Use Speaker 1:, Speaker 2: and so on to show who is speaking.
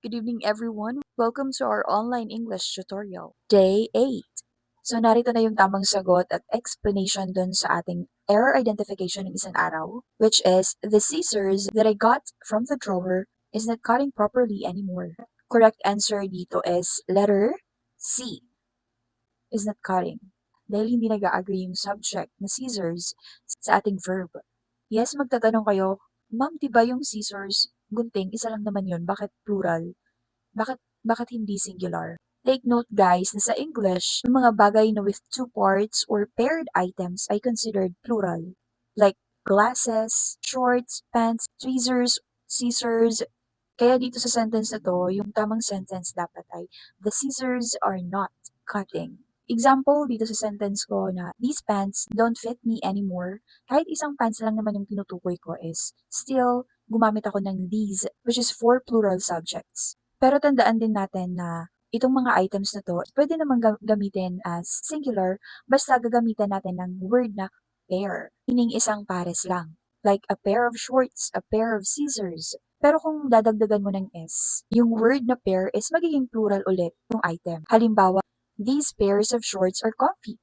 Speaker 1: Good evening, everyone. Welcome to our online English tutorial, Day 8. So, narito na yung tamang sagot at explanation dun sa ating error identification ng isang araw, which is, the scissors that I got from the drawer is not cutting properly anymore. Correct answer dito is letter C, is not cutting. Dahil hindi nag-agree yung subject na scissors sa ating verb. Yes, magtatanong kayo, ma'am, diba yung scissors, gunting, isa lang naman yun, bakit plural? Bakit hindi singular? Take note guys na sa English, yung mga bagay na with two parts or paired items ay considered plural. Like glasses, shorts, pants, tweezers, scissors. Kaya dito sa sentence na to, yung tamang sentence dapat ay, the scissors are not cutting. Example dito sa sentence ko na, these pants don't fit me anymore. Kahit isang pants lang naman yung tinutukoy ko is, still, gumamit ako ng these, which is for plural subjects. Pero tandaan din natin na itong mga items na to, pwede naman gamitin as singular, basta gagamitan natin ng word na pair, meaning isang pares lang. Like a pair of shorts, a pair of scissors. Pero kung dadagdagan mo ng S, yung word na pair is magiging plural ulit yung item. Halimbawa, these pairs of shorts are comfy.